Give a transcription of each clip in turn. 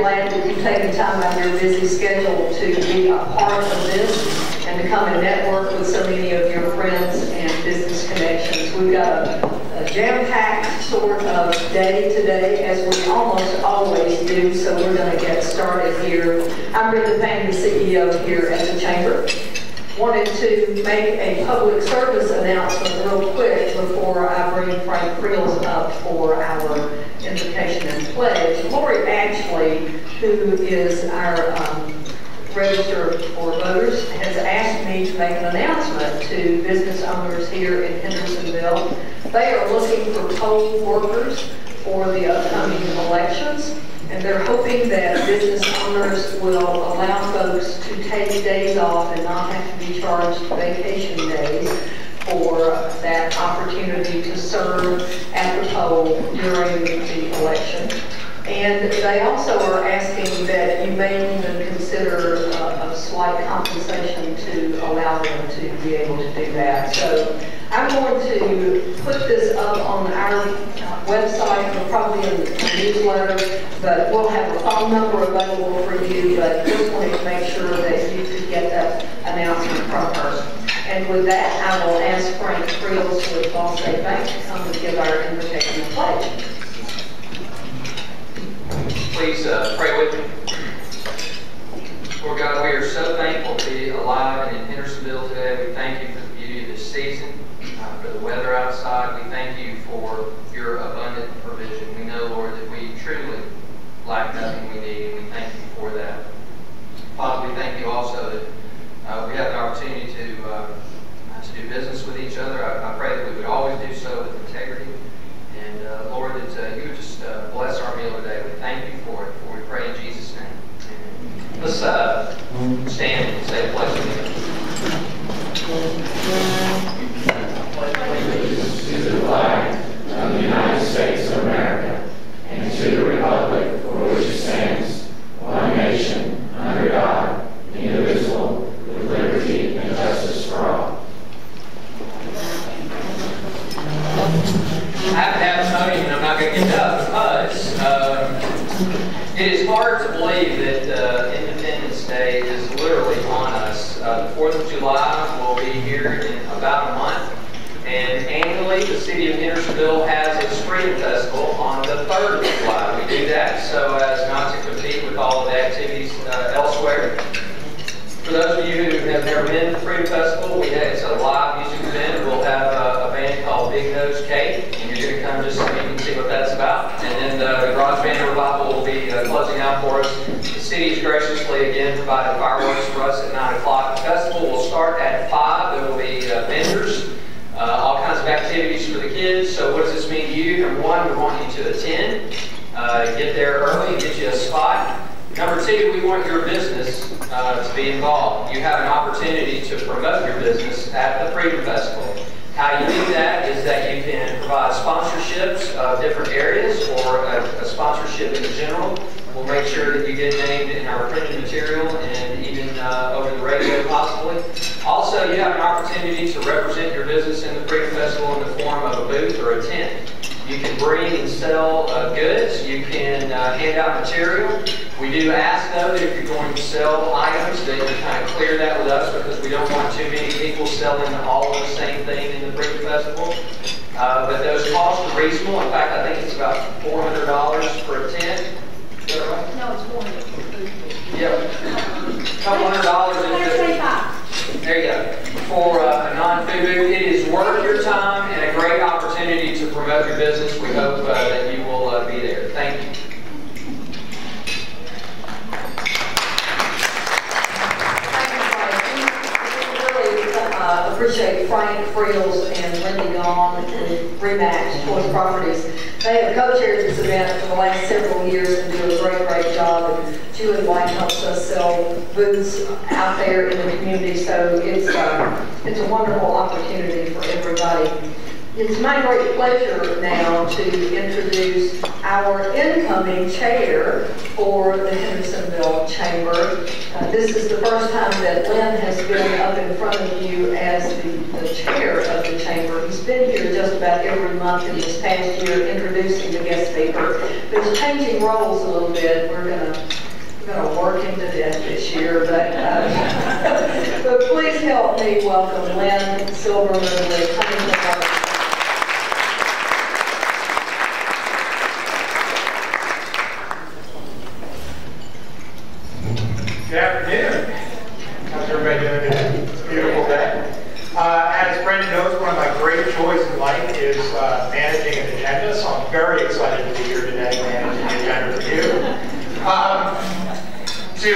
glad that you've taken time out of your busy schedule to be a part of this and to come and network with so many of your friends and business connections. We've got a jam-packed sort of day today, as we almost always do, so we're going to get started here. I'm Brenda Payne, the CEO here at the Chamber. Wanted to make a public service announcement real quick before I bring Frank Friels up for our invocation and pledge. Lori Ashley, who is our register for voters, has asked me to make an announcement to business owners here in Hendersonville. They are looking for poll workers for the upcoming elections, and they're hoping that business owners will allow folks to take days off and not have to be charged vacation days for that opportunity to serve at the poll during the election. And they also are asking that you may even consider a slight compensation to allow them to be able to do that. So I'm going to put this up on our website, and probably in the newsletter, but we'll have a phone number available for you, but just wanted to make sure that you could get that announcement from her. And with that, I will ask Frank Friels with Ball State Bank to come and give our invocation and pledge. Please pray with me. Lord God, we are so thankful to be alive and in Hendersonville today. We thank you for the beauty of this season, for the weather outside. We thank you for your abundant provision. We know, Lord, that we truly lack nothing we need, and we thank you for that. Father, we thank you also that we have an opportunity to do business with each other. I pray that we would always do so with integrity. And Lord, that you would just bless our meal today. We thank you for it, for we pray in Jesus' name. Amen. Let's stand and say the pledge together. Allegiance to the flag of the United States of America and to the republic for which it stands, one nation, under God, indivisible, with liberty and justice for all. I have to have a podium, and I'm not going to get up because it is hard to believe that Independence Day is literally on us. The 4th of July will be here in about a month, and annually the city of Hendersonville has its Freedom Festival on the 3rd of July. We do that so as not to compete with all of the activities elsewhere. For those of you who have never been to the Freedom Festival, it's a live music event. We'll have a band called Big Nose Cake, and you're going to come just so you can see what that's about. And then the Garage Band Revival will be closing out for us. The city has graciously again provided fireworks for us at 9 o'clock. The festival will start at 5. There will be vendors, all kinds of activities for the kids. So what does this mean to you? Number one, we want you to attend. Get there early and get you a spot. Number two, we want your business to be involved. You have an opportunity to promote your business at the Freedom Festival. How you do that is that you can provide sponsorships of different areas or a sponsorship in general. We'll make sure that you get named in our printed material and even over the radio possibly. Also, you have an opportunity to represent your business in the Freedom Festival in the form of a booth or a tent. You can bring and sell goods. You can hand out material. We do ask, though, that if you're going to sell items, that you kind of clear that with us because we don't want too many people selling all of the same thing in the Freedom Festival. But those costs are reasonable. In fact, I think it's about $400 for a tent. Is that right? No, it's $400. Yep. A couple $100. There you go. For a non-food booth. It is worth your time and a great opportunity to promote your business. We hope that you will be there. Thank you. Appreciate Frank Friels and Lindy Gong and Remax Choice Properties. They have co-chaired this event for the last several years and do a great job. And Julie White helps us sell booths out there in the community, so it's a wonderful opportunity for everybody. It's my great pleasure now to introduce our incoming chair for the Hendersonville Chamber. This is the first time that Lynn has been up in front of you as the chair of the Chamber. He's been here just about every month in this past year introducing the guest speaker. But he's changing roles a little bit. We're going to this year, but, but please help me welcome Lynn Silverman with Huntington. Good afternoon. How's everybody doing today? It's a beautiful day. As Brendan knows, one of my great joys in life is managing an agenda, so I'm very excited to be here today managing the agenda for you. To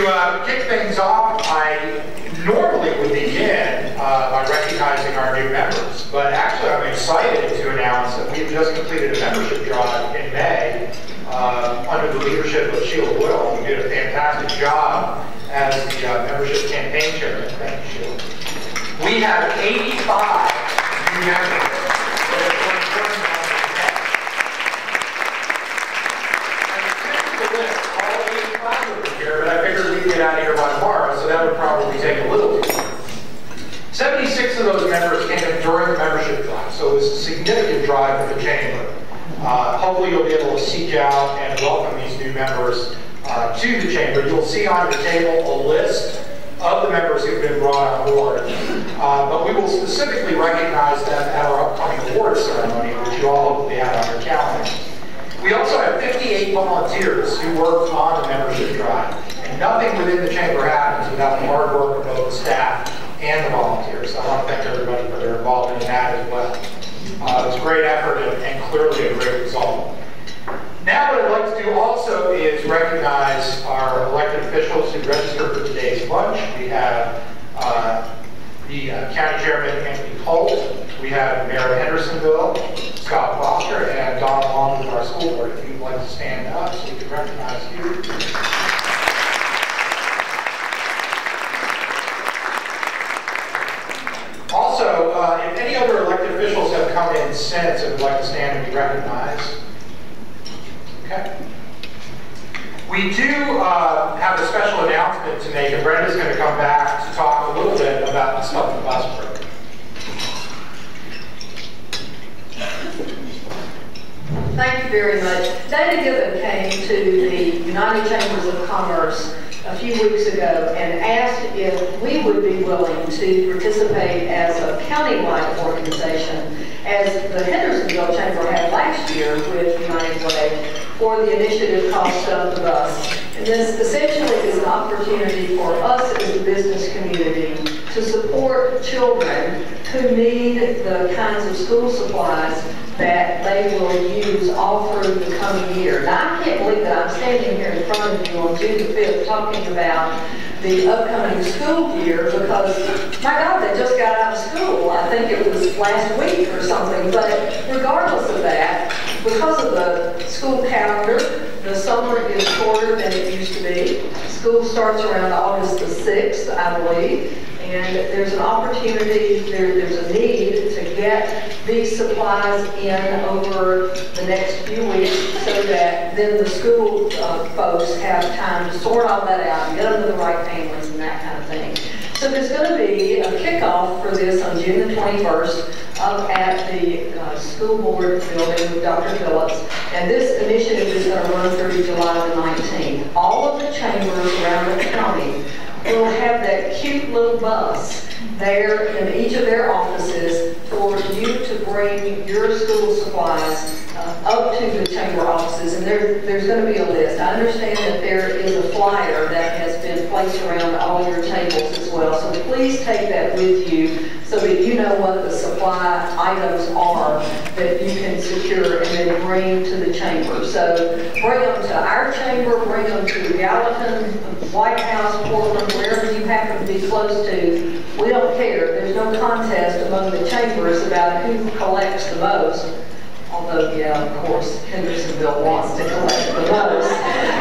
kick things off, I normally would begin by recognizing our new members, but actually I'm excited to announce that we've just completed a membership drive in May under the leadership of Sheila Will, who did a fantastic job as the membership campaign chairman. Thank you, Sheila. We have 85 new members. All 85 of them here, but I figured we'd get out of here by tomorrow, so that would probably take a little too long. 76 of those members came in during the membership drive, so it was a significant drive for the Chamber. Hopefully you'll be able to seek out and welcome these new members to the Chamber. You'll see on your table a list of the members who've been brought on board, but we will specifically recognize them at our upcoming award ceremony, which you all hopefully have on your calendar. We also have 58 volunteers who worked on the membership drive, and nothing within the Chamber happens without the hard work of both the staff and the volunteers. So I want to thank everybody for their involvement in that as well. It was a great effort and clearly a great result. Now what I'd like to do also is recognize our elected officials who registered for today's lunch. We have the County Chairman Anthony Holt, we have Mayor of Hendersonville, Scott Foster, and Don Long with our school board. If you'd like to stand up so we can recognize you. Also, if any other elected officials have come in since and would like to stand and be recognized. Okay. We do have a special announcement to make, and Brenda's going to come back to talk a little bit about the Stuff the Bus program. Thank you very much. Dana Gibbon came to the United Chambers of Commerce a few weeks ago and asked if we would be willing to participate as a county-wide organization, as the Hendersonville Chamber had last year with United Way, for the initiative called Stuff the Bus. And this essentially is an opportunity for us as a business community to support children who need the kinds of school supplies that they will use all through the coming year. Now, I can't believe that I'm standing here in front of you on June the 5th talking about the upcoming school year because, my God, they just got out of school. I think it was last week or something. But regardless of that, because of the school calendar, the summer is shorter than it used to be. School starts around August the 6th, I believe. And there's an opportunity, there's a need to get these supplies in over the next few weeks so that then the school folks have time to sort all that out and get them to the right families and that kind of thing. So there's going to be a kickoff for this on June the 21st up at the school board building with Dr. Phillips. And this initiative is going to run through July the 19th. All of the chambers around the county will have that cute little bus there in each of their offices for you to bring your school supplies up to the chamber offices, and there's going to be a list. I understand that there is a flyer that has been placed around all your tables as well, so please take that with you so that you know what the supply items are that you can secure and then bring to the chamber. So bring them to our chamber, bring them to Gallatin, White House, Portland, wherever you happen to be close to. We don't care. There's no contest among the chambers about who collects the most. Although, yeah, of course, Hendersonville wants to collect the most.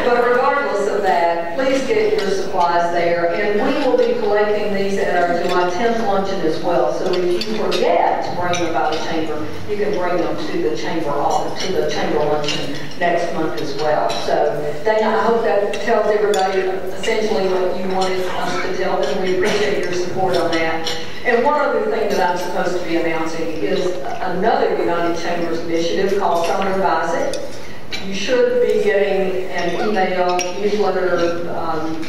But regardless of that, please get your supplies there. And we will be collecting these at our July 10th luncheon as well. So if you forget to bring them by the chamber, you can bring them to the chamber office, to the chamber luncheon next month as well. So, Dana, I hope that tells everybody essentially what you wanted us to tell them. We appreciate your support on that. And one other thing that I'm supposed to be announcing is another United Chambers initiative called Summer Advise It. You should be getting an email, newsletter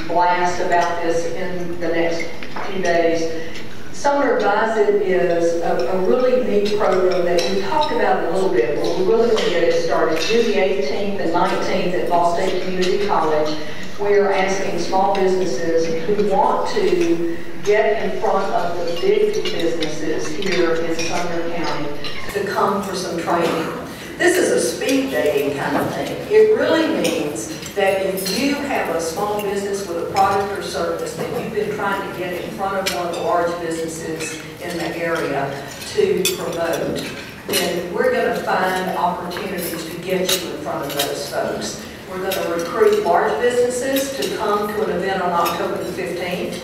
blast about this in the next few days. Summer Advise It is a really neat program that we talked about a little bit, but we're really going to get it started. June the 18th and 19th at Ball State Community College, we are asking small businesses who want to get in front of the big businesses here in Sumner County to come for some training. This is a speed dating kind of thing. It really means that if you have a small business with a product or service that you've been trying to get in front of one of the large businesses in the area to promote, then we're going to find opportunities to get you in front of those folks. We're going to recruit large businesses to come to an event on October the 15th.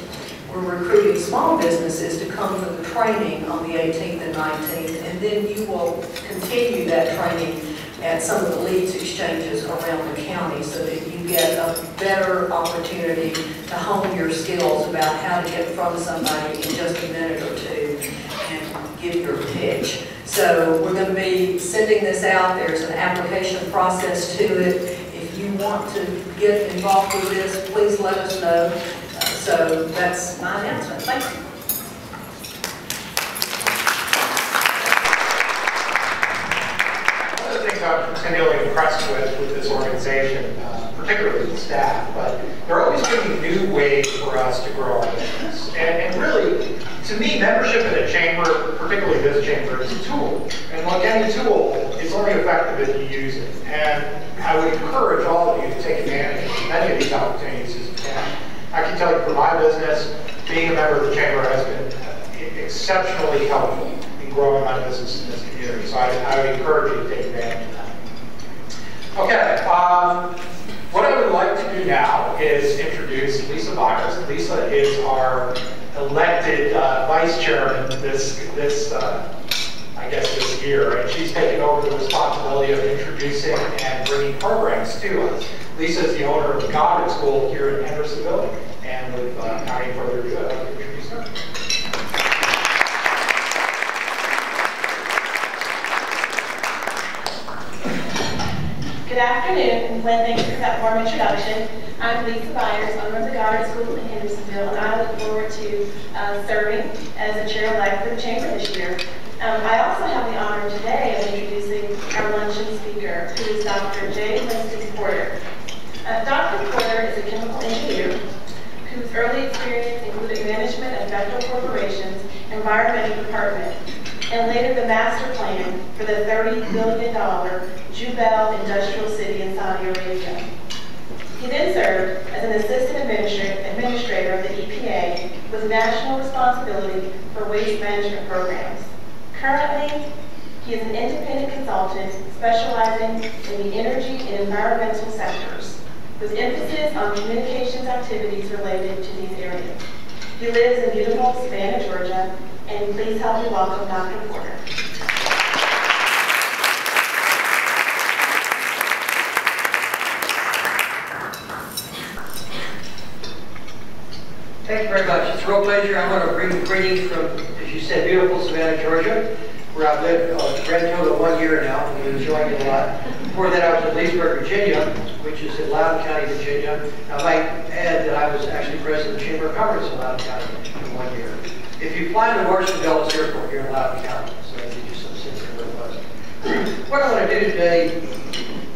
We're recruiting small businesses to come for the training on the 18th and 19th, and then you will continue that training at some of the leads exchanges around the county so that you get a better opportunity to hone your skills about how to get in front of somebody in just a minute or two and give your pitch. So we're going to be sending this out. There's an application process to it. If you want to get involved with this, please let us know. So that's my announcement. Thank you. One of the things I'm continually impressed with this organization, particularly the staff, but they're always giving new ways for us to grow our business. And really, to me, membership in a chamber, particularly this chamber, is a tool. And like any tool, it's only effective if you use it. And I would encourage all of you to take advantage of many of these opportunities as you can. I can tell you for my business, being a member of the chamber has been exceptionally helpful in growing my business in this community. So I would encourage you to take advantage of that. Okay, what I would like to do now is introduce Lisa Byers. Lisa is our elected vice chairman this year, and she's taken over the responsibility of introducing and bringing programs to us. Lisa is the owner of the Goddard School here in Hendersonville, and without any further ado, I'd like to introduce her. Good afternoon, and Glenn, thank you for that warm introduction. I'm Lisa Byers, owner of the Goddard School in Hendersonville, and I look forward to serving as the chair-elect for the chamber this year. I also have the honor today of introducing our luncheon speaker, who is Dr. J. Winston Porter. Dr. Porter is a chemical engineer whose early experience included management of Bechtel Corporation's environmental department, and later the master plan for the $30 billion Jubel Industrial City in Saudi Arabia. He then served as an assistant administrator of the EPA with national responsibility for waste management programs. Currently, he is an independent consultant specializing in the energy and environmental sectors, with emphasis on communications activities related to these areas. He lives in beautiful Savannah, Georgia, and please help me welcome Dr. Porter. Thank you very much. It's a real pleasure. I want to bring greetings from, as you said, beautiful Savannah, Georgia, where I've lived a grand total of 1 year now, and I'm enjoying it a lot. Before that, I was in Leesburg, Virginia, which is in Loudoun County, Virginia. Now, I might add that I was actually president of the Chamber of Commerce in Loudoun County for 1 year. If you fly to Washington Dulles Airport, you're in Loudoun County, so that gives you some sense of where it was. What I want to do today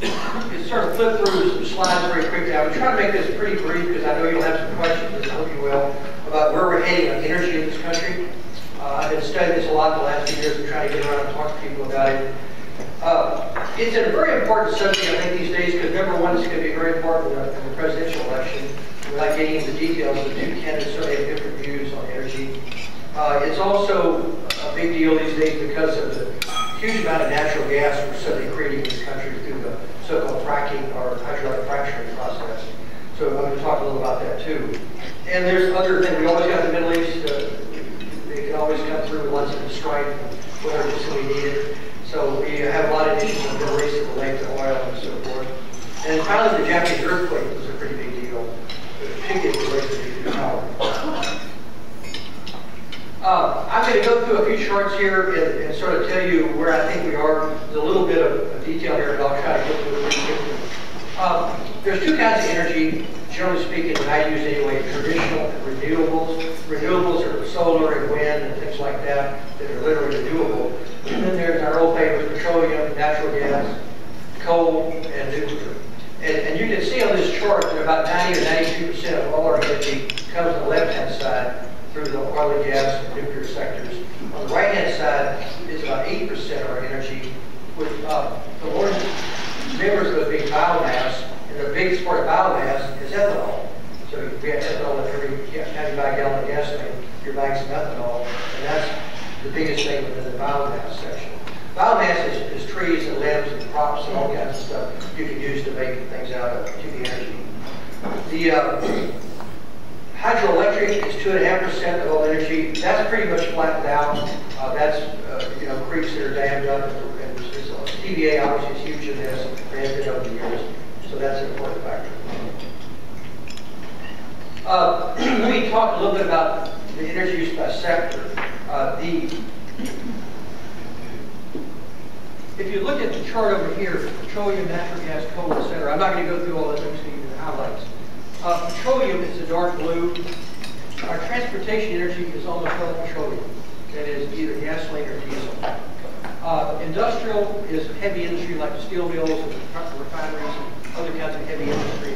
is sort of flip through some slides very quickly. I would try to make this pretty brief because I know you'll have some questions, and I hope you will, about where we're heading on energy in this country. I've been studying this a lot the last few years and trying to get around and talk to people about it. It's a very important subject, I think, these days, because number one, it's going to be very important in the presidential election. Without getting into details, the two candidates certainly have different views on energy. It's also a big deal these days because of the huge amount of natural gas we're suddenly creating in this country through the so-called fracking or hydraulic fracturing process. So I'm going to talk a little about that too. And there's other things. We always got the Middle East. They can always come through with lots of strife, whether it's we need it. So we have a lot of issues in the Middle East that relate to oil and so forth. And finally, the Japanese earthquake was a pretty big deal, particularly related to nuclear power. I'm going to go through a few charts here and sort of tell you where I think we are. There's a little bit of detail here, but I'll try to get through it pretty quickly. There's two kinds of energy, generally speaking, that I use anyway: traditional and renewables. Renewables are solar and wind and things like that that are literally renewable. And then there's our old favorite: petroleum, natural gas, coal, and nuclear. And you can see on this chart that about 90 or 92% of all our energy comes on the left-hand side through the oil and gas and nuclear sectors. On the right-hand side is about 8% of our energy, with the largest members of it being biomass, and the biggest part of biomass is ethanol. So we have ethanol in every time you buy a gallon of gasoline, you're buying some ethanol, and that's the biggest thing within the biomass section. Biomass is trees and limbs and crops and all kinds of stuff you can use to make things out of to the energy. The hydroelectric is 2.5% of all energy. That's pretty much flattened out. That's creeks that are dammed up, and TVA obviously is huge in this. They have been over the years, so that's an important factor. Let me talk a little bit about the energy use by sector. If you look at the chart over here, petroleum, natural gas, coal, etc., I'm not going to go through all the things to give you the highlights. Petroleum is the dark blue. Our transportation energy is almost all petroleum. That is either gasoline or diesel. Industrial is heavy industry like the steel mills and the refineries and other kinds of heavy industry.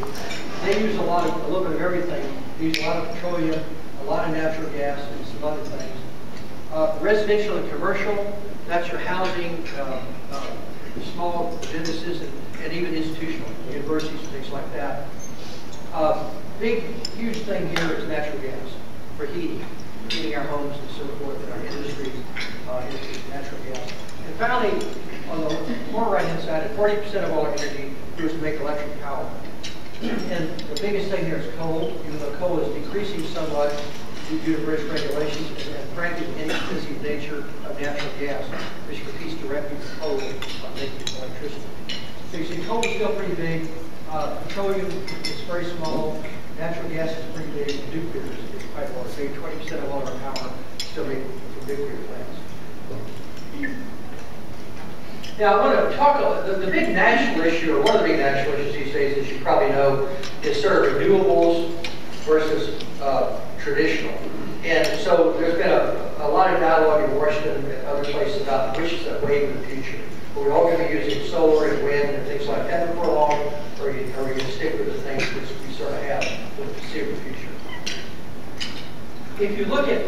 They use a little bit of everything. They use a lot of petroleum, a lot of natural gas, and some other things. Residential and commercial, that's your housing, small businesses, and even institutional, universities and things like that. Big, huge thing here is natural gas for heating our homes and so forth, and our industries, natural gas. And finally, on the far right-hand side, 40% of all our energy goes to make electric power. And the biggest thing here is coal, even though coal is decreasing somewhat due to British regulations and frankly the inexpensive nature of natural gas, which competes directly with coal on making electricity. So you see coal is still pretty big, petroleum is very small, natural gas is pretty big, nuclear is quite large. Maybe 20% of all our power is still made from nuclear plants. Now I want to talk about the big national issue, or one of the big national issues these days, as you probably know, is sort of renewables versus traditional. And so there's been a lot of dialogue in Washington and other places about which is the wave of the future. Are we all going to be using solar and wind and things like that before long, or are we going to stick with the things which we sort of have for the foreseeable future? If you look at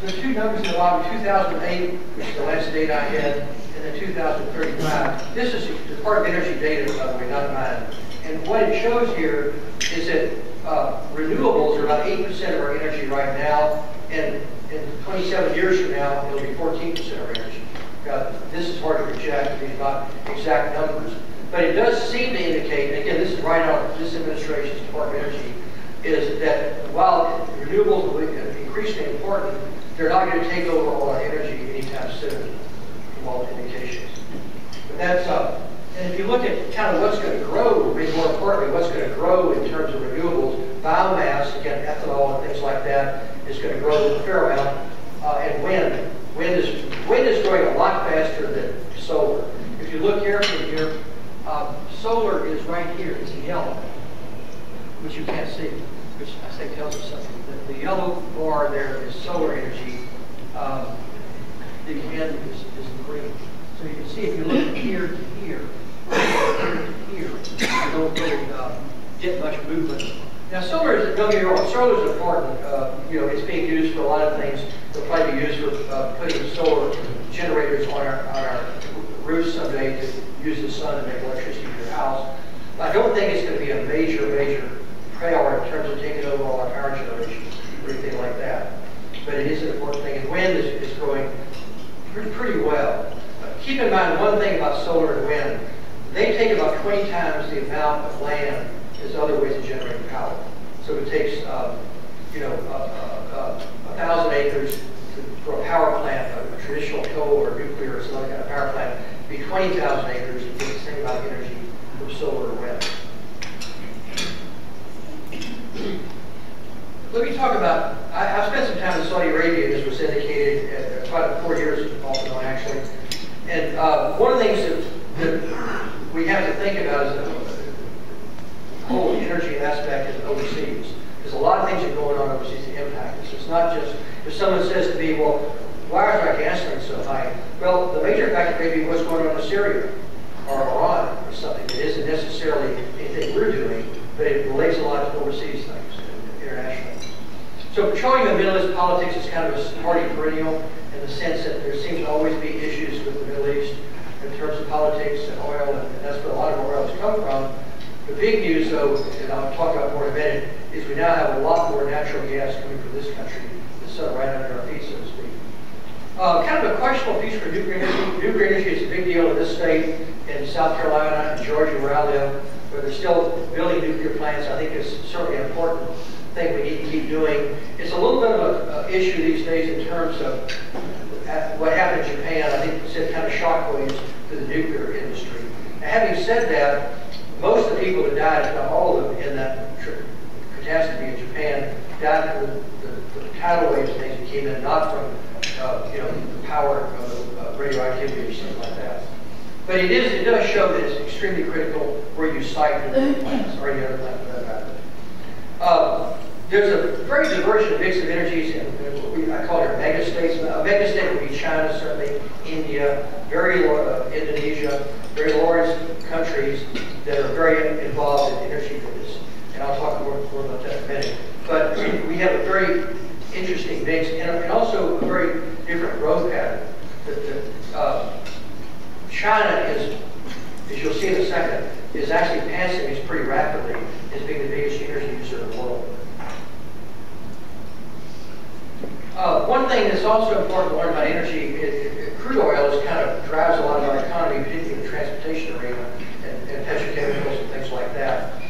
the two numbers in the bottom, 2008, which is the last date I had, and then 2035, this is the Department of Energy data, by the way, not mine. And what it shows here is that renewables are about 8% of our energy right now, and in 27 years from now, it'll be 14% of our energy. This is hard to project, these are not exact numbers, but it does seem to indicate, and again, this is right out of this administration's Department of Energy, is that while renewables will be increasingly important, they're not going to take over all our energy anytime soon, from all indications. But that's and if you look at kind of what's going to grow, maybe more importantly, what's going to grow in terms of renewables, biomass, again, ethanol and things like that, is going to grow a fair amount, and wind. Wind is growing a lot faster than solar. If you look carefully here, solar is right here. It's in yellow, which you can't see, which I think tells us something. The yellow bar there is solar energy. The wind is in green. So you can see if you look from here to here, you don't really get much movement. Now, solar is, don't get me wrong, solar is important. It's being used for a lot of things. It'll probably be used for putting solar generators on our roofs someday to use the sun to make electricity for your house. But I don't think it's going to be a major priority in terms of taking over all our power generation or anything like that. But it is an important thing, and wind is growing pretty well. Keep in mind one thing about solar and wind. They take about 20 times the amount of land as other ways of generating power. So it takes, 1,000 acres for a power plant, a traditional coal or nuclear or some other kind of power plant, be 20,000 acres to get the same amount of energy from solar or wind. Let me talk about, I've spent some time in Saudi Arabia, as was indicated, about 4 years off and on actually. And one of the things that we have to think about is whole energy aspect is overseas. There's a lot of things that are going on overseas that impact us. It's not just, if someone says to me, well, why is our gasoline so high? Well, the major factor may be what's going on in Syria or Iran or something that isn't necessarily anything we're doing, but it relates a lot to overseas things, internationally. So petroleum and Middle East politics is kind of a party perennial in the sense that there seems to always be issues with the Middle East in terms of politics and oil, and that's where a lot of our oil has come from. The big news, though, and I'll talk about more in a minute, is we now have a lot more natural gas coming from this country that's sort of right under our feet, so to speak. Kind of a questionable piece for nuclear energy. Nuclear energy is a big deal in this state, in South Carolina and Georgia, where I live, where they're still building nuclear plants. I think it's certainly an important thing we need to keep doing. It's a little bit of an issue these days in terms of what happened in Japan. I think it sent kind of shockwaves to the nuclear industry. Now, having said that, most of the people that died, if not all of them, in that catastrophe in Japan, died from the tidal waves and things that came in, not from the power of radioactivity or something like that. But it does show that it's extremely critical where you site nuclear plants or any other plant for that matter. There's a very diverse mix of energies in what I call our mega states. A mega state would be China, certainly, India, Indonesia, very large countries that are very involved in energy business. And I'll talk more about that in a minute. But we have a very interesting mix and also a very different growth pattern. China is, as you'll see in a second, is actually passing us pretty rapidly as being the biggest energy user in the world. One thing that's also important to learn about energy, crude oil kind of drives a lot of our economy, particularly in the transportation arena and petrochemicals and things like that.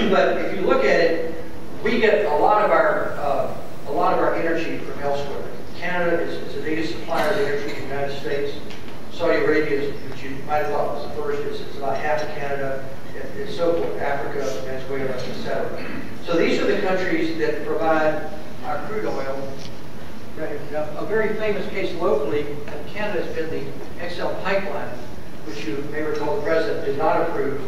But if you look at it, we get a lot of our energy from elsewhere. Canada is the biggest supplier of energy to the United States. Saudi Arabia, which you might have thought was the first, is about half of Canada, and so forth, Africa, Venezuela, etc. So these are the countries that provide our crude oil. A very famous case locally in Canada has been the XL pipeline, which you may recall the president did not approve,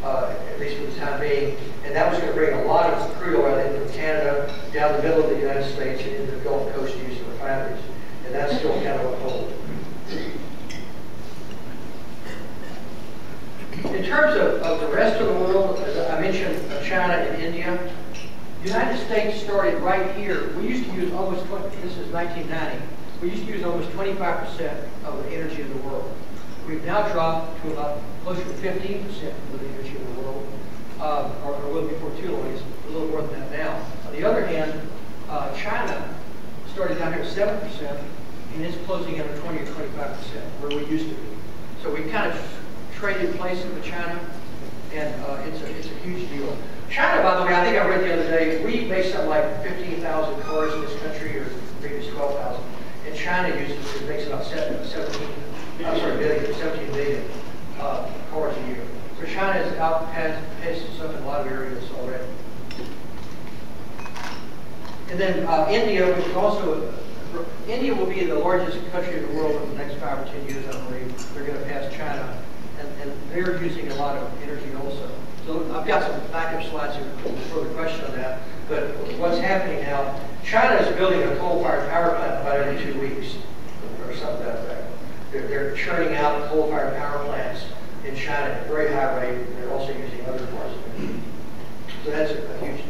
at least for the time being, and that was going to bring a lot of crude oil in from Canada down the middle of the United States and into the Gulf Coast to use in refineries, and that's still kind of on hold. In terms of the rest of the world, as I mentioned, China and India, the United States started right here. We used to use almost 20, this is 1990, we used to use almost 25% of the energy of the world. We've now dropped to about closer to 15% of the energy of the world, or will before too long. It's a little more than that now. On the other hand, China started down here at 7%, and it's closing in at 20 or 25%, where we used to be. So we kind of traded places with China, and it's a huge deal. China, by the way, I think I read the other day, we make something like 15,000 cars in this country, or maybe it's 12,000. And China makes about 17 million cars a year. So China has outpaced us up in a lot of areas already. And then India, which is also, India will be the largest country in the world in the next 5 or 10 years, I believe. They're going to pass China. And they're using a lot of energy also. So I've got some backup slides here for the question on that. But what's happening now, China is building a coal-fired power plant about every 2 weeks, or something like that. They're churning out coal-fired power plants in China at a very high rate. They're also using other parts of it. So that's a huge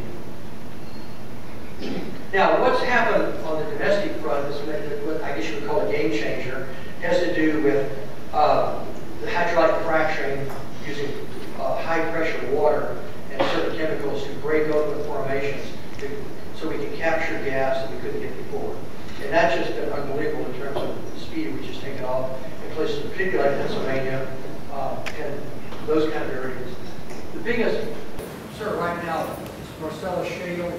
deal. Now, what's happened on the domestic front is what I guess you would call a game changer. It has to do with the hydraulic fracturing using high-pressure water and certain chemicals to break open formations so we can capture gas that we couldn't get before. And that's just been unbelievable in terms of the speed which has taken off in places particularly like Pennsylvania and those kind of areas. The biggest, sort of right now, is Marcellus Shale.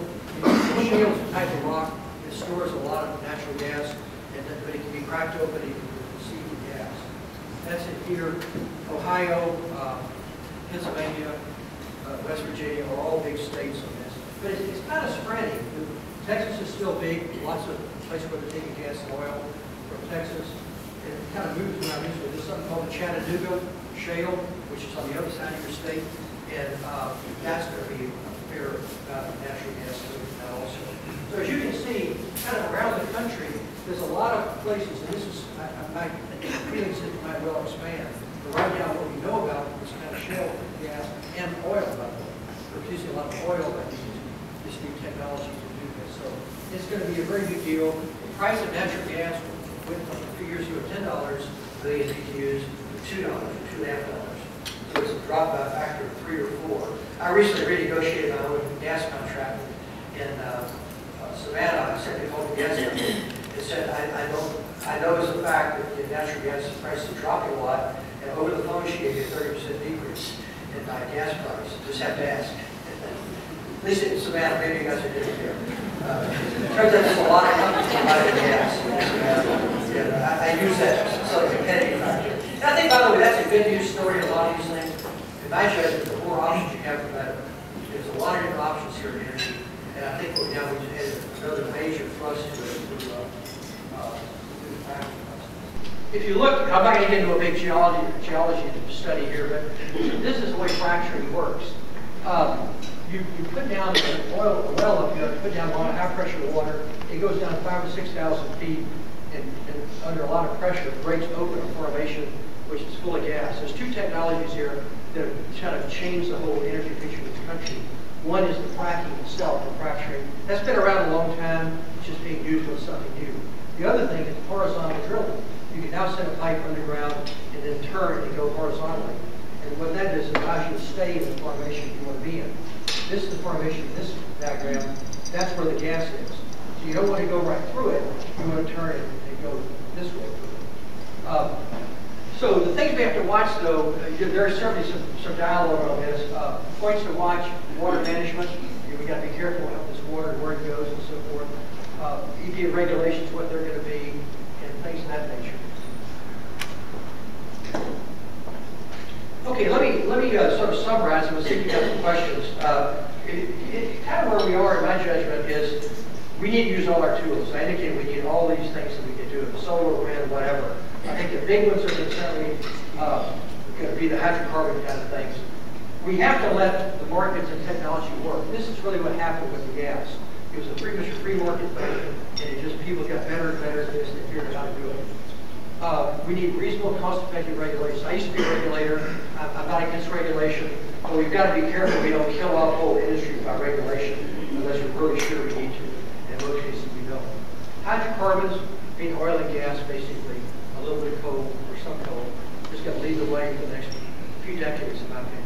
Shale is a type of rock that stores a lot of natural gas, but it can be cracked open and you can receive the gas. That's it here. Ohio, Pennsylvania, West Virginia are all big states on this. But it's kind of spreading. Texas is still big. Lots of places where they're taking gas and oil from Texas. And it kind of moves around. There's something called the Chattanooga Shale, which is on the other side of your state. And that's going to be a fair amount of natural gas moving now also. So as you can see, kind of around the country, there's a lot of places, and this is, my feelings that might well expand. But right now, what we know about is kind of shale gas and oil, by the way. We're producing a lot of oil by using this new technology to do this. So it's going to be a very big deal. The price of natural gas went from a few years ago $10 a billion BTUs to $2 or $2.50. So it's a drop by a factor of 3 or 4. I recently renegotiated my own gas contract in Savannah. I sent it home to gas company. It said, I know as a fact that the natural gas prices are dropping a lot, and over the phone she gave me a 30% decrease in my gas price. Just have to ask. At least in Savannah, maybe you guys are different here. Turns out there's a lot of companies providing gas in Savannah. I use that as sort of a competitive factor. And I think, by the way, that's a good news story in a lot of these things. In my judgment, the more options you have, the better. There's a lot of different options here in energy. And I think what now we just had another major thrust to it. If you look, I'm not going to get into a big geology study here, but this is the way fracturing works. You put down a well up here, put down a lot of high pressure water. It goes down 5,000 or 6,000 feet, and under a lot of pressure, it breaks open a formation which is full of gas. There's two technologies here that have kind of changed the whole energy picture of this country. One is the fracking itself, the fracturing. That's been around a long time. It's just being used with something new. The other thing is horizontal drilling. You can now send a pipe underground and then turn and go horizontally. And what that does is allows you to stay in the formation you want to be in. This is the formation in this diagram. That's where the gas is. So you don't want to go right through it. You want to turn it and go this way through it. So the things we have to watch, though, there's certainly some dialogue on this. Points to watch: water management. We got to be careful about this water, where it goes, and so forth. EPA regulations, what they're going to be, and things of that nature. Okay, let me sort of summarize, and we'll see if you have some questions. Kind of where we are, in my judgment, is we need to use all our tools. I indicated we need all these things that we can do, solar, wind, whatever. I think the big ones are certainly going to be the hydrocarbon kind of things. We have to let the markets and technology work. This is really what happened with the gas. It was a pretty much a free market thing, and it just people got better and better at this and figured out how to do it. We need reasonable, cost-effective regulations. I used to be a regulator. I'm not against regulation, but we've got to be careful we don't kill off whole industries by regulation unless we're really sure we need to. In most cases, we don't. Hydrocarbons, being oil and gas, basically, a little bit of coal or some coal, just going to lead the way for the next few decades, in my opinion.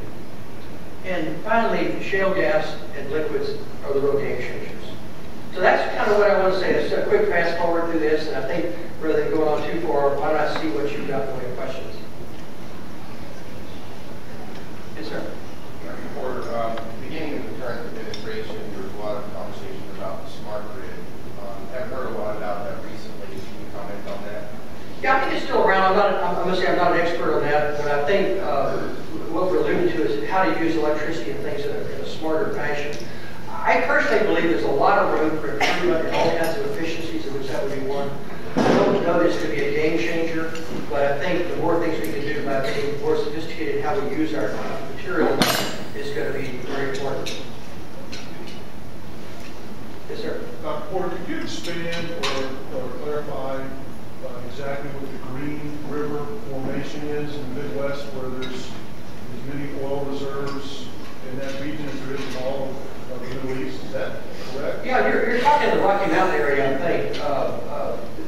And finally, shale gas and liquids are the real game changers. So that's kind of what I want to say. Just a quick fast forward through this, and I think rather than going on too far, why don't I see what you've got in the way of questions? Yes, sir. For beginning of the current administration, there was a lot of conversation about the smart grid. I've heard a lot about that recently. Can you comment on that? Yeah, I think it's still around. I'm going to say I'm not an expert on that, but I think what we're alluding to is how to use electricity and things in a smarter fashion. I personally believe there's a lot of room for improvement in all kinds of efficiencies, of which that would be one. I don't know this to be a game changer, but I think the more things we can do by being more sophisticated in how we use our materials is going to be very important. Yes, sir. Porter, could you expand or clarify exactly what the Green River Formation is in the Midwest, where there's as many oil reserves in that region as there is in all of the Middle East? Is that correct? Yeah, you're talking the Rocky Mountain area, I think.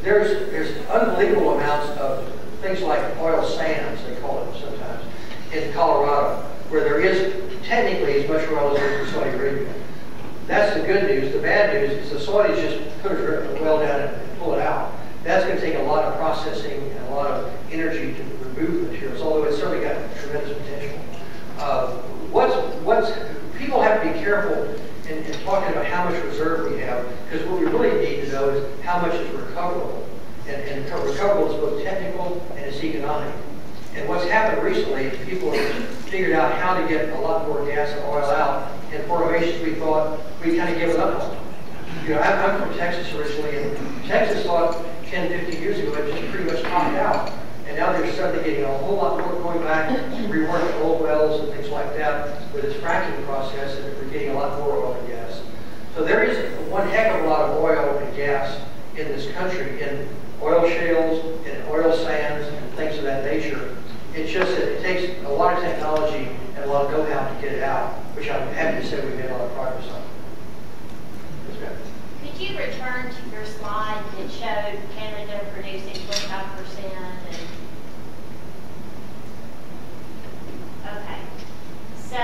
There's unbelievable amounts of things like oil sands, they call it sometimes, in Colorado, where there is technically as much oil as there is in Saudi Arabia. That's the good news. The bad news is the Saudis just put a well down and pull it out. That's going to take a lot of processing and a lot of energy to remove materials, although it's certainly got tremendous potential. People have to be careful in talking about how much reserve we have, because what we really need to know is how much is recoverable. And recoverable is both technical and it's economic. And what's happened recently is people have figured out how to get a lot more gas and oil out in formations we thought we'd kind of given up on. You know, I'm from Texas originally, and Texas thought 10, 15 years ago it just pretty much topped out. And now they're suddenly getting a whole lot more going back, reworking old wells and things like that with this fracking process, and we're getting a lot more oil and gas. So there is one heck of a lot of oil and gas in this country, in oil shales, in oil sands, and things of that nature. It's just that it takes a lot of technology and a lot of know-how to get it out, which I'm happy to say we made a lot of progress on. Yes, ma'am. Could you return to your slide that showed Canada producing 25% and okay. So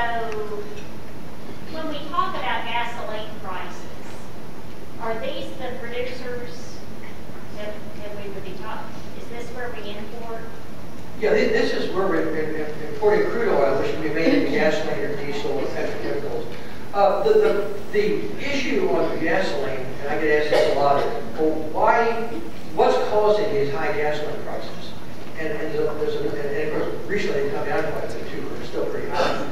when we talk about gasoline prices, are these the producers that we would be talking? Is this where we import? Yeah, this is where we're importing crude oil, which can be made into gasoline or diesel or petrochemicals. The issue on the gasoline, and I get asked this a lot, well, what's causing these high gasoline prices? And of course, recently they've come down quite a bit too, but they're still pretty high.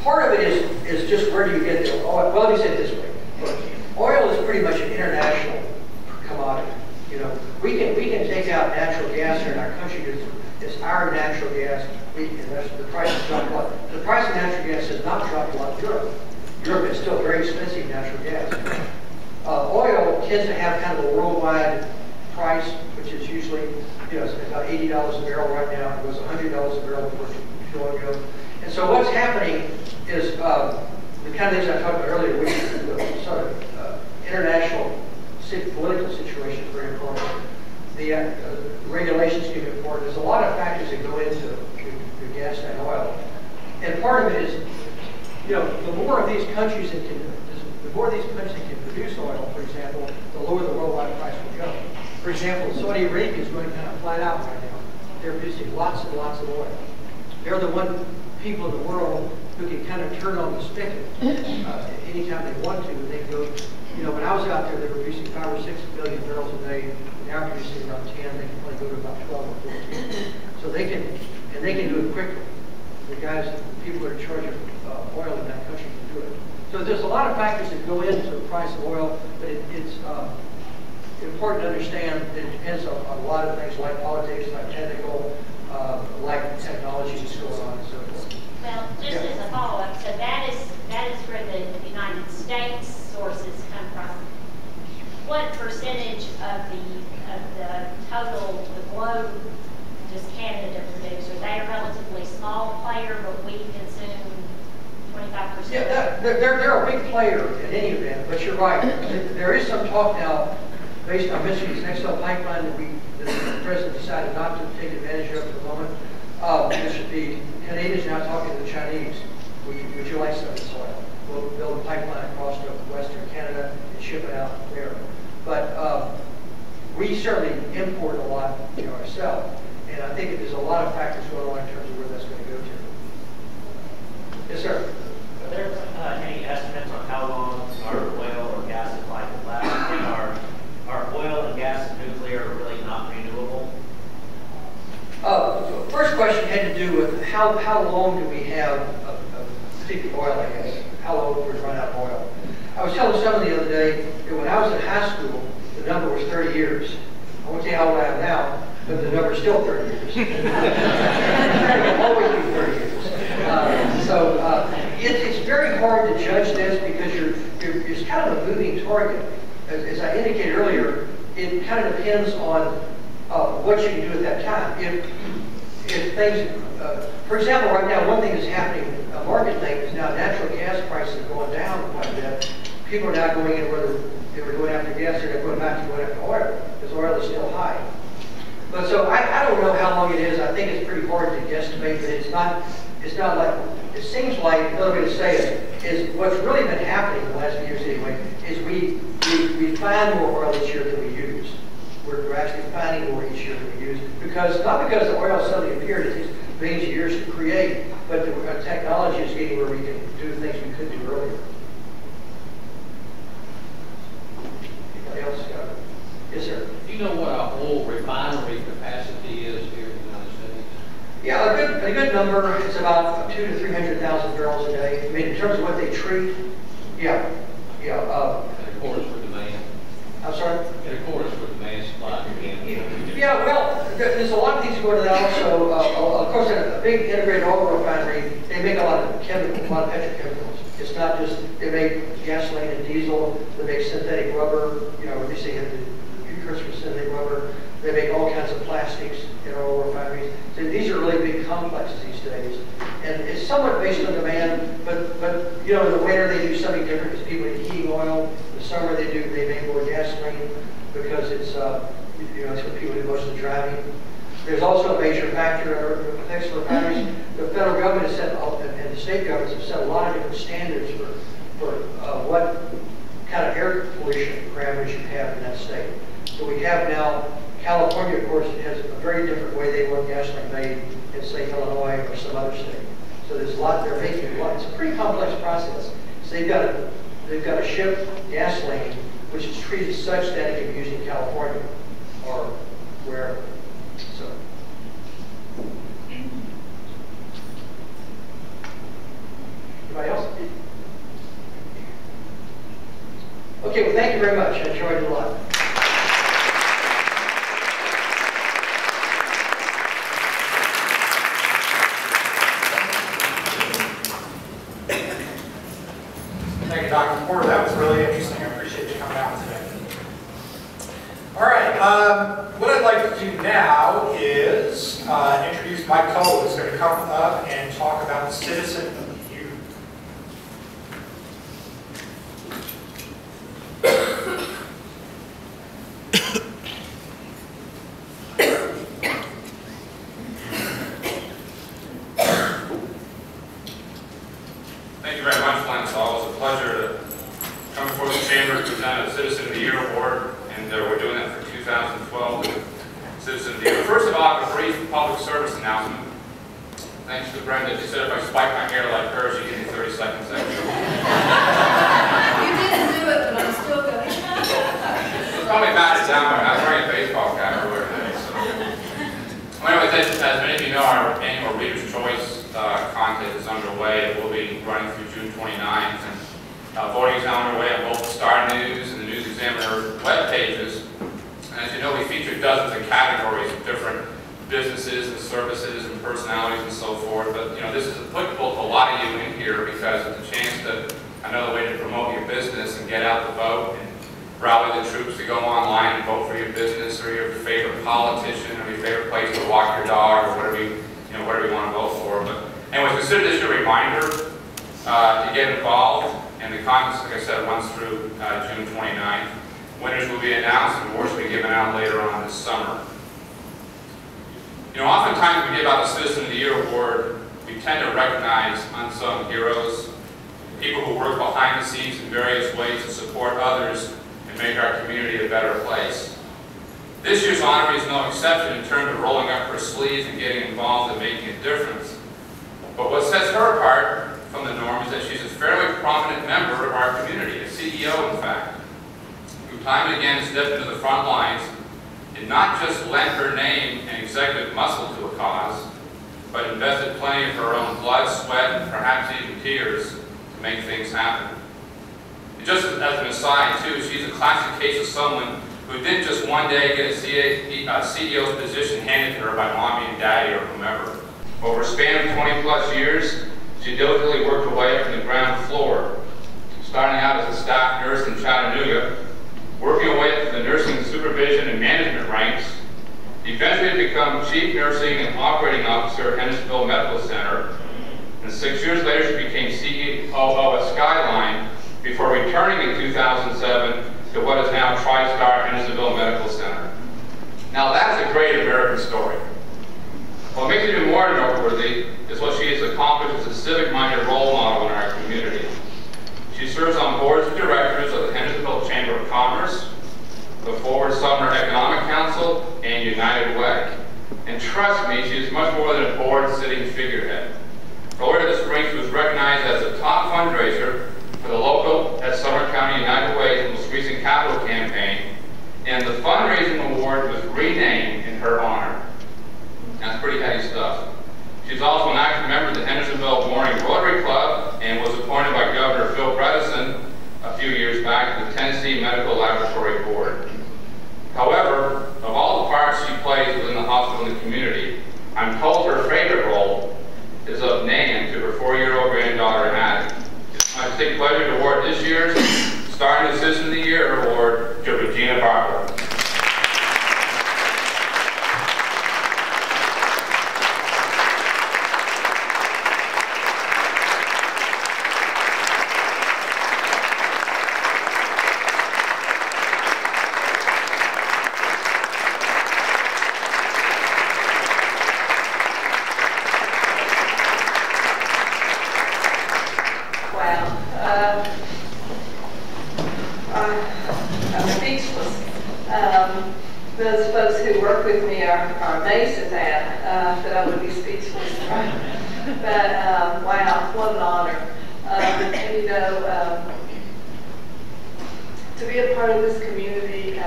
Part of it is just where do you get the oil? Well, let me say it this way. Look, oil is pretty much an international commodity. You know, we can take out natural gas here in our country. It's our natural gas. The price has dropped a lot. The price of natural gas has not dropped a lot in Europe. Europe is still very expensive natural gas. Oil tends to have kind of a worldwide price, which is usually, you know, it's about $80 a barrel right now. It was $100 a barrel before too long ago. And so what's happening is the kind of things I talked about earlier, which is the sort of international political situation is very important. The regulations can be important. There's a lot of factors that go into gas and oil. And part of it is, you know, the more of these countries that can produce oil, for example, the lower the worldwide price will go. For example, Saudi Arabia is going kind of flat out right now. They're producing lots and lots of oil. They're the one people in the world who can kind of turn on the spigot anytime they want to. They can go, you know, when I was out there, they were producing 5 or 6 billion barrels a day. Now they're producing around 10. They can probably go to about 12 or 14. So they can do it quickly. The guys, people that are in charge of oil in that country can do it. So there's a lot of factors that go into the price of oil, but it's important to understand that it depends on a lot of things like politics, like technical, like technology that's going on and so forth. Well, just as a follow-up, so that is where the United States sources come from. What percentage of the total, the globe, does Canada produce? Are they a relatively small player, but we consume 25%? Yeah, they're a big player in any event, but you're right. There is some talk now, based on Michigan's XL pipeline, that the president decided not to take advantage of for the moment. The Canadians are now talking to the Chinese. Would you like some of this oil? We'll build a pipeline across to western Canada and ship it out there. But we certainly import a lot, you know, ourselves. And I think that there's a lot of factors going on in terms of where that's going to go to. Yes, sir. Are there any estimates on how long our oil or gas supply could last? I think our oil and gas and nuclear are really not renewable. First question had to do with how long do we have particular oil, I guess. How long do we run out of oil? I was telling someone the other day that when I was in high school, the number was 30 years. I won't tell you how old I am now, but the number is still 30 years. It will always be 30 years. It's very hard to judge this because it's kind of a moving target. As I indicated earlier, it kind of depends on what you can do at that time. If things, for example, right now, one thing that's happening, a market thing, is now natural gas prices are going down quite a bit. People are now going in, whether they were going after gas, they're going back to going after oil, because oil is still high. But so I don't know how long it is. I think it's pretty hard to guesstimate, but it's not like, it seems like, another way to say it, is what's really been happening in the last few years anyway, is we find more oil each year than we use. We're actually finding more each year than we use, not because the oil suddenly appeared, it takes millions of years to create, but the technology is getting where we can do things we couldn't do earlier. Anybody else got it? Yes, sir. Do you know what our oil refinery capacity is here in the United States? Yeah, a good number. It's about 200,000 to 300,000 barrels a day. I mean, in terms of what they treat, yeah. In accordance with demand. I'm sorry? In accordance with demand supply. Yeah, well, there's a lot of things going on also. Of course, a big integrated oil refinery, they make a lot of chemicals, a lot of petrochemicals. It's not just, they make gasoline and diesel, they make synthetic rubber, you know, at least they have the precursor for synthetic rubber. They make all kinds of plastics in oil refineries. So these are really big complexes these days. And it's somewhat based on demand, but you know, in the winter they do something different because people need heating oil. In the summer they make more gasoline because it's, you know, it's what people do most of the driving. There's also a major factor in affects refineries. The federal government has set, and the state governments have set a lot of different standards for what kind of air pollution parameters you have in that state. So we have now, California, of course, has a very different way they want gasoline made in, say, Illinois or some other state. So there's a lot they're making. It's a pretty complex process. So they've got to ship gasoline, which is treated such that it can be used in California or wherever. So. Anybody else? Okay, well, thank you very much. I enjoyed it a lot. Thank you, Dr. Porter. That was really interesting. I appreciate you coming out today. All right. What I'd like to do now is introduce Mike Cole, who's going to come up and talk about the citizen of the year. Thank you very much, Lance. It's always a pleasure to come before the Chamber to present a Citizen of the Year award, and we're doing that for 2012 with Citizen of the Year. First of all, I have a brief public service announcement. Thanks to Brenda. She said if I spike my hair like her, she'd give me 30 seconds extra. You didn't do it, but I'm still going. Probably bat it down, but I'm wearing a baseball cap everywhere today. So. Well, anyways, as many of you know, our annual Reader's Choice contest is underway. It will be running through June 29th. And voting is now underway on both the Star News and the News Examiner web pages. And as you know, we feature dozens of categories of different businesses and services and personalities and so forth. But you know, this is applicable to a lot of you in here because it's a chance to, another way to promote your business and get out the vote and rally the troops to go online and vote for your business or your favorite politician or your favorite place to walk your dog or whatever you whatever you want to vote for. But anyways, consider this your reminder to get involved. And the contest, like I said, runs through June 29th. Winners will be announced and awards will be given out later on this summer. You know, oftentimes we give out the Citizen of the Year award, we tend to recognize unsung heroes, people who work behind the scenes in various ways to support others and make our community a better place. This year's honoree is no exception in terms of rolling up her sleeves and getting involved and making a difference. But what sets her apart from the norm is that she's a fairly prominent member of our community, a CEO in fact, who time and again stepped into the front lines and not just lent her name and executive muscle to a cause, but invested plenty of her own blood, sweat, and perhaps even tears to make things happen. And just as an aside too, she's a classic case of someone who didn't just one day get a CEO's position handed to her by mommy and daddy or whomever. Over a span of 20 plus years, she diligently worked her way up from the ground floor, starting out as a staff nurse in Chattanooga, working her way up to the nursing supervision and management ranks, eventually to become chief nursing and operating officer at Hendersonville Medical Center, and 6 years later she became COO at Skyline before returning in 2007 to what is now TriStar Hendersonville Medical Center. Now that's a great American story. What makes it even more noteworthy is what she has accomplished as a civic-minded role model in our community. She serves on boards of directors of the Hendersonville Chamber of Commerce, the Forward Summer Economic Council, and United Way. And trust me, she is much more than a board-sitting figurehead. Earlier this spring, she was recognized as the top fundraiser for the local at Summer County United Way's most recent capital campaign, and the fundraising award was renamed in her honor. That's pretty heady stuff. She's also an active member of the Hendersonville Morning Rotary Club and was appointed by Governor Phil Bredesen a few years back to the Tennessee Medical Laboratory Board. However, of all the parts parts she plays within the hospital and the community. I'm told her favorite role is of Nan to her 4-year-old granddaughter, Addie. It's my distinct pleasure to award this year's Starting Assistant of the Year award to Regina Barber. I'm speechless. Those folks who work with me are amazed at that I would be speechless. But wow, what an honor. And you know, to be a part of this community,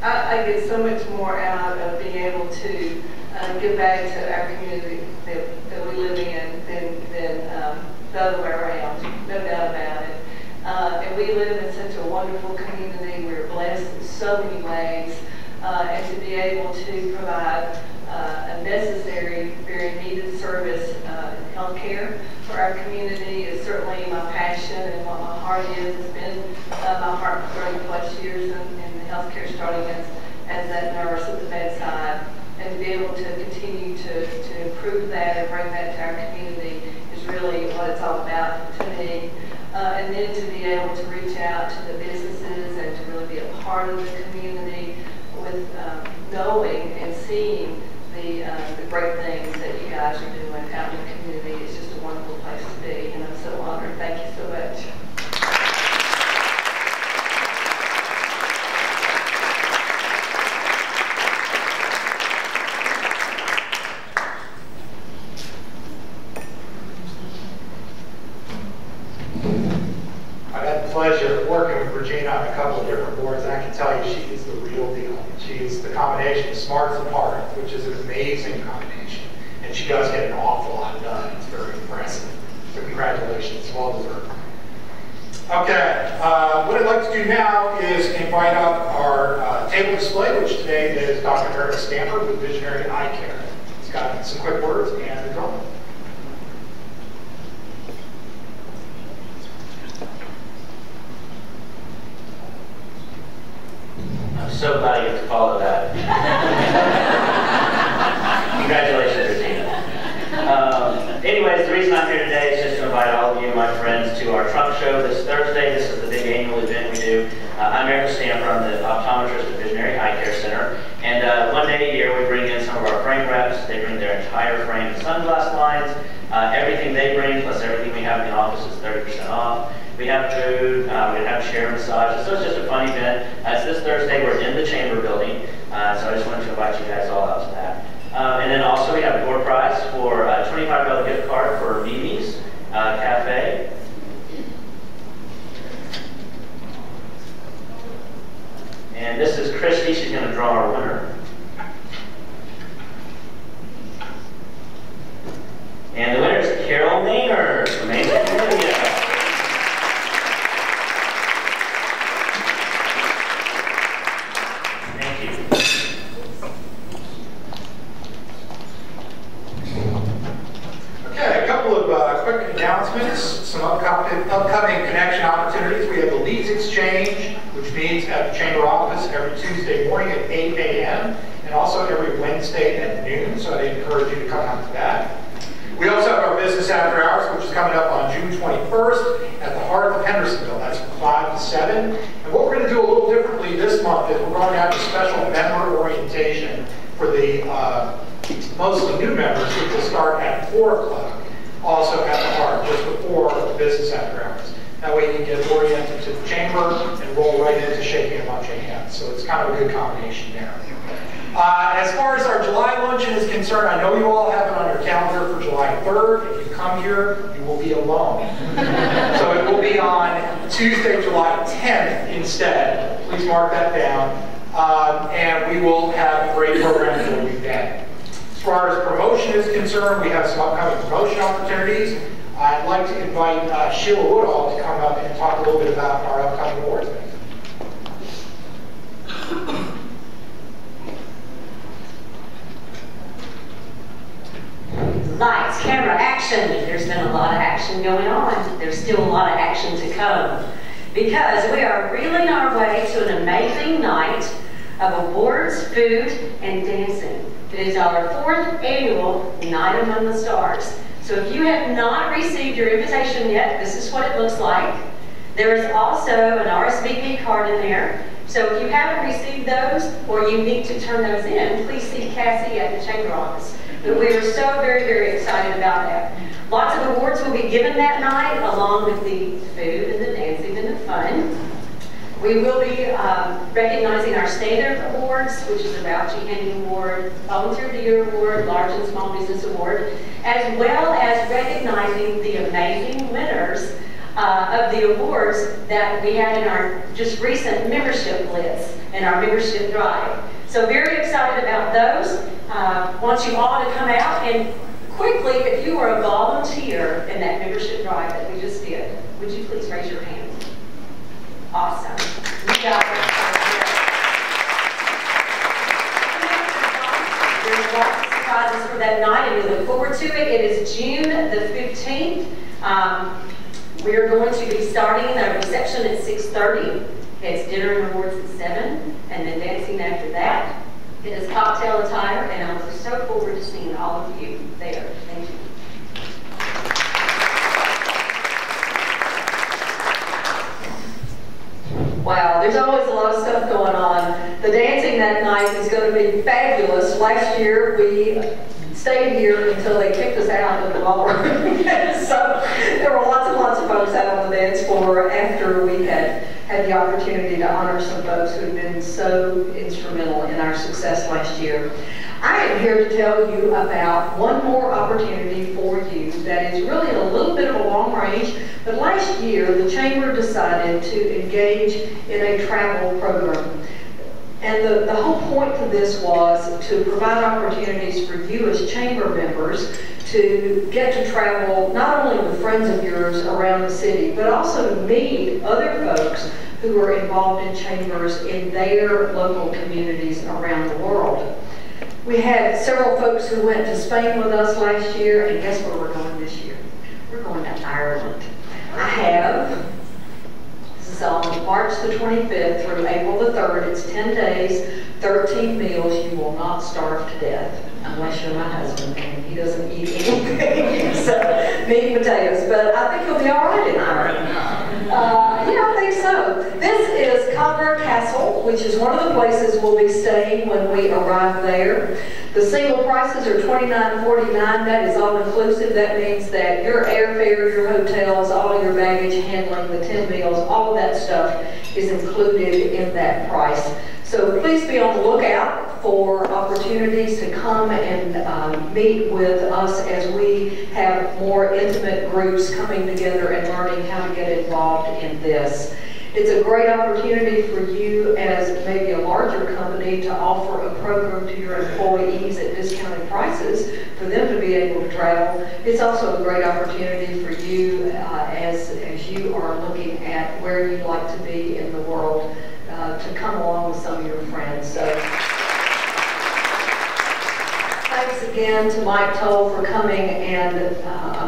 I get so much more out of being able to give back to our community that we live in than the other way around, no doubt about it. And we live in such a wonderful community. We're blessed in so many ways. And to be able to provide a necessary, very needed service in health care for our community is certainly my passion and what my heart is. It's been my heart for 30+ years in the health care, starting as that nurse at the bedside. And to be able to continue to improve that and bring that to our community is really what it's all about to me. And then to be able to reach out to the businesses and to really be a part of the community with knowing and seeing the great things that you guys are doing out in the community. It's just a wonderful place to be, and I'm so honored. Thank you so much. I've had the pleasure of working with Regina on a couple of different boards, and I can tell you she is the real deal. She's the combination of smarts and heart, which is an amazing combination. And she does get an awful lot done. It's very impressive. So congratulations, well deserved. Okay, what I'd like to do now is invite up our table display, which today is Dr. Eric Stanford with Visionary Eye Care. He's got some quick words and a drum. I'm so glad I get to follow that. Congratulations, Regina. Anyways, the reason I'm here today is just to invite all of you, my friends, to our trunk show this Thursday. This is the big annual event we do. I'm Eric Stanford. I'm the optometrist at Visionary Eye Care Center. And one day a year, we bring in some of our frame reps. They bring their entire frame and sunglass lines. Everything they bring, plus everything we have in the office, is 30% off. We have food, we have chair massages, so it's just a fun event. It's this Thursday, we're in the Chamber building, so I just wanted to invite you guys all out to that. And then also we have a door prize for a $25 gift card for Mimi's Cafe. And this is Christy, she's going to draw our winner. And the winner is Carol Maynard from Maynard. Announcements, some upcoming connection opportunities. We have the Leads Exchange, which meets at the Chamber office every Tuesday morning at 8 a.m. and also every Wednesday at noon, so I'd encourage you to come out to that. We also have our Business After Hours, which is coming up on June 21st at the heart of Hendersonville. That's from 5 to 7. And what we're going to do a little differently this month is we're going to have a special member orientation for the mostly new members, which will start at 4 o'clock. Also at the heart, just before the Business After Hours. That way you can get oriented to the Chamber and roll right into shaking a bunch of hands. So it's kind of a good combination there. As far as our July luncheon is concerned, I know you all have it on your calendar for July 3rd. If you come here, you will be alone. So it will be on Tuesday, July 10th instead. Please mark that down. And we will have a great program for you then. As far as promotion is concerned, we have some upcoming promotion opportunities. I'd like to invite Sheila Woodall to come up and talk a little bit about our upcoming awards. Lights, camera, action. There's been a lot of action going on. There's still a lot of action to come because we are reeling our way to an amazing night of awards, food, and dancing. It is our 4th annual Night Among the Stars. So if you have not received your invitation yet, this is what it looks like. There is also an RSVP card in there. So if you haven't received those or you need to turn those in, please see Cassie at the Chamber office. But we are so very, very excited about that. Lots of awards will be given that night, along with the food and the dancing and the fun. We will be recognizing our Standard Awards, which is a Vouching Handing Award, Volunteer of the Year Award, Large and Small Business Award, as well as recognizing the amazing winners of the awards that we had in our just recent membership blitz and our membership drive. So very excited about those. Want you all to come out and quickly, if you are a volunteer in that membership drive that we just did, would you please raise your hand? Awesome. You got it. There's lots of surprises for that night, and we look forward to it. It is June the 15th. We are going to be starting the reception at 6:30. It's dinner and awards at 7, and then dancing after that. It is cocktail attire, and I'm so forward to seeing all of you there. Thank you. Wow, there's always a lot of stuff going on. The dancing that night is going to be fabulous. Last year we stayed here until they kicked us out of the ballroom. So there were lots and lots of folks out on the dance floor after we had the opportunity to honor some folks who have been so instrumental in our success last year. I am here to tell you about one more opportunity for you that is really a little bit of a long range, but last year the Chamber decided to engage in a travel program. And the whole point to this was to provide opportunities for you as Chamber members to get to travel not only with friends of yours around the city, but also to meet other folks who are involved in chambers in their local communities around the world. We had several folks who went to Spain with us last year, and guess where we're going this year? We're going to Ireland. I have, this is on March the 25th through April the 3rd. It's 10 days, 13 meals. You will not starve to death, unless you're my husband, and he doesn't eat anything, so meat and potatoes. But I think he'll be all right in Ireland. Yeah, I think so. This is Convert Castle, which is one of the places we'll be staying when we arrive there. The single prices are $29.49. That is all inclusive. That means that your airfare, your hotels, all of your baggage handling, the 10 meals, all of that stuff is included in that price. So please be on the lookout for opportunities to come and meet with us as we have more intimate groups coming together and learning how to get involved in this. It's a great opportunity for you as maybe a larger company to offer a program to your employees at discounted prices for them to be able to travel. It's also a great opportunity for you as you are looking at where you'd like to be in the world to come along with some of your friends. So thanks again to Mike Toll for coming and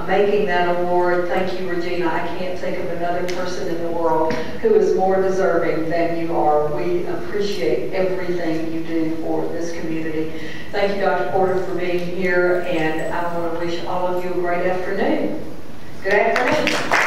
making that award. Thank you, Regina. I can't think of another person in the world who is more deserving than you are. We appreciate everything you do for this community. Thank you, Dr. Porter, for being here, and I want to wish all of you a great afternoon. Good afternoon.